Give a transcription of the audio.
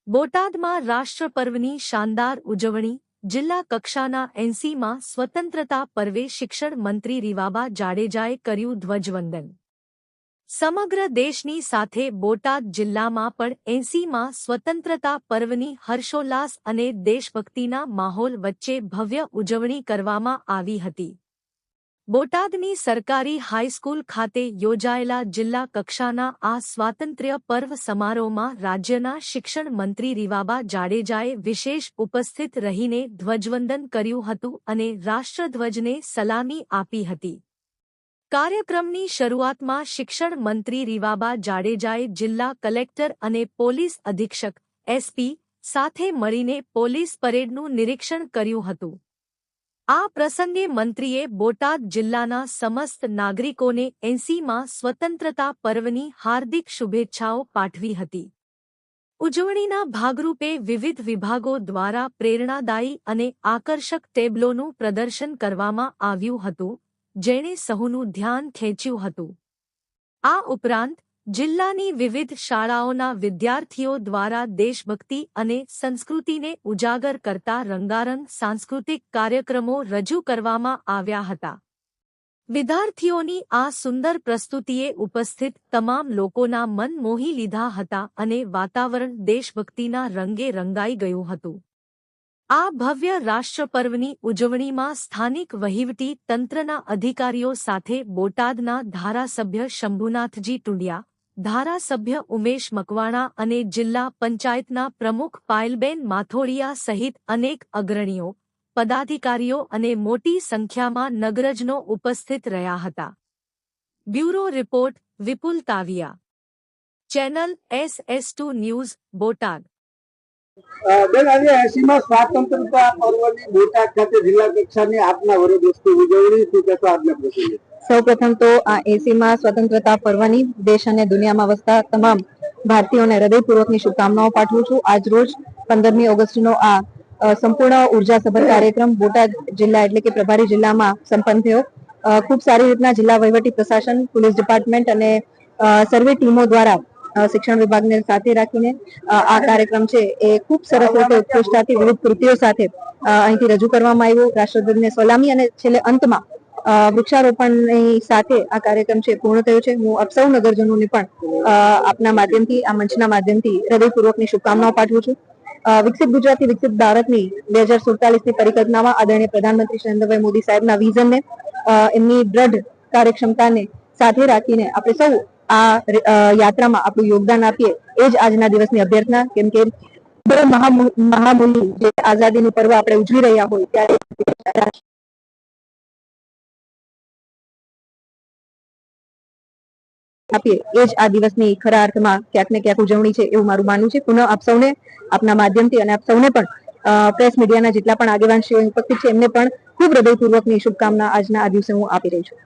બોટાદમાં રાષ્ટ્ર પર્વની શાનદાર ઉજવણી જિલ્લા કક્ષાના 80માં સ્વતંત્રતા પર્વે શિક્ષણ મંત્રી રીવાબા જાડેજાએ કર્યું ધ્વજવંદન। સમગ્ર દેશની સાથે બોટાદ જિલ્લામાં પણ 80માં સ્વતંત્રતા પર્વની હર્ષોલ્લાસ અને દેશભક્તિના માહોલ વચ્ચે ભવ્ય ઉજવણી કરવામાં આવી હતી। બોટાદની સરકારી હાઈસ્કૂલ ખાતે યોજાયેલા જિલ્લા કક્ષાના આ સ્વાતંત્ર્ય પર્વ સમારોહમાં રાજ્યના શિક્ષણ મંત્રી રીવાબા જાડેજાએ વિશેષ ઉપસ્થિત રહીને ધ્વજવંદન કર્યું હતું અને રાષ્ટ્રધ્વજને સલામી આપી હતી। કાર્યક્રમની શરૂઆતમાં શિક્ષણ મંત્રી રીવાબા જાડેજાએ જિલ્લા કલેક્ટર અને પોલીસ અધિક્ષક એસપી સાથે મળીને પોલીસ પરેડનું નિરીક્ષણ કર્યું હતું। આ પ્રસંગે મંત્રીએ બોટાદ જિલ્લાના સમસ્ત નાગરિકોને 80માં સ્વતંત્રતા પર્વની હાર્દિક શુભેચ્છાઓ પાઠવી હતી। ઉજવણીના ભાગરૂપે વિવિધ વિભાગો દ્વારા પ્રેરણાદાયી અને આકર્ષક ટેબ્લોનું પ્રદર્શન કરવામાં આવ્યું હતું, જેણે સહુનું ધ્યાન ખેંચ્યું હતું। આ ઉપરાંત જિલ્લાની વિવિધ શાળાઓના વિદ્યાર્થીઓ દ્વારા દેશભક્તિ અને સંસ્કૃતિને ઉજાગર કરતા રંગારંગ સાંસ્કૃતિક કાર્યક્રમો રજૂ કરવામાં આવ્યા હતા। વિદ્યાર્થીઓની આ સુંદર પ્રસ્તુતિએ ઉપસ્થિત તમામ લોકોના મન મોહી લીધા હતા અને વાતાવરણ દેશભક્તિના રંગે રંગાઈ ગયું હતું। આ ભવ્ય રાષ્ટ્રપર્વની ઉજવણીમાં સ્થાનિક વહીવટી તંત્રના અધિકારીઓ સાથે બોટાદના ધારાસભ્ય શંભુનાથજી ટુંડિયા, ધારાસભ્ય ઉમેશ મકવાણા અને જિલ્લા પંચાયતના પ્રમુખ પાયલબેન માથોડિયા સહિત અનેક અગ્રણીઓ, પદાધિકારીઓ અને મોટી સંખ્યામાં નગરજનો ઉપસ્થિત રહ્યા હતા। Bureau report Vipul Taviya, channel SS2 news, Botad. બેન, આજે 80માં સ્વાતંત્રતા પર્વની બોટાદ ખાતે જિલ્લા કક્ષાની આપના વરદોસ્તી ઉજવણી શું કહેશો આજના પ્રસંગે? સૌપ્રથમ તો આ 80માં સ્વતંત્રતા પર્વની દેશ અને દુનિયામાં વસતા તમામ ભારતીયોને હૃદયપૂર્વકની શુભકામનાઓ પાઠવું છું। આજ રોજ 15મી ઓગસ્ટનો આ સંપૂર્ણ ઉર્જાસભર કાર્યક્રમ બોટાદ જિલ્લા એટલે કે પ્રભારી જિલ્લામાં સંપન્ન થયો। ખૂબ સારી રીતના જિલ્લા વહીવટી પ્રશાસન, પોલીસ ડિપાર્ટમેન્ટ અને સર્વે ટીમો દ્વારા શિક્ષણ વિભાગને સાથે રાખીને આ કાર્યક્રમ છે એ ખૂબ સરસ રીતે ઉત્કૃષ્ટતાથી વિવિધ કૃતિઓ સાથે અહીંથી રજૂ કરવામાં આવ્યો। રાષ્ટ્રધ્વજને સલામી અને છેલ્લે અંતમાં વૃક્ષારોપણની સાથે આ કાર્યક્રમ છે પૂર્ણ થયો છે। હું આપ સૌ નગરજનોને પણ આપના માધ્યમથી, આ મંચના માધ્યમથી હૃદયપૂર્વકની શુભકામનાઓ પાઠવું છું। વિકસિત ગુજરાતથી વિકસિત ભારતની 2047ની પરિકલ્પનામાં આદરણીય પ્રધાનમંત્રી શ્રી નરેન્દ્રભાઈ મોદી સાહેબના વિઝનને, એમની દ્રઢ કાર્યક્ષમતાને સાથે રાખીને આપણે સૌ આ યાત્રામાં આપણું યોગદાન આપીએ, એ જ આજના દિવસની અભ્યર્થના। કેમ કે મહામૂલ્ય જે આઝાદીનું પર્વ આપણે ઉજવી રહ્યા હોય ત્યારે આપીએ, એ જ આ દિવસની ખરા અર્થમાં ક્યાંક ને ક્યાંક ઉજવણી છે એવું મારું માનવું છે। પુનઃ આપ સૌને આપના માધ્યમથી અને આપ સૌને પણ પ્રેસ મીડિયાના જેટલા પણ આગેવાનશ્રીઓ ઉપસ્થિત છે એમને પણ ખૂબ હૃદયપૂર્વકની શુભકામના આજના આ દિવસે હું આપી રહી છું।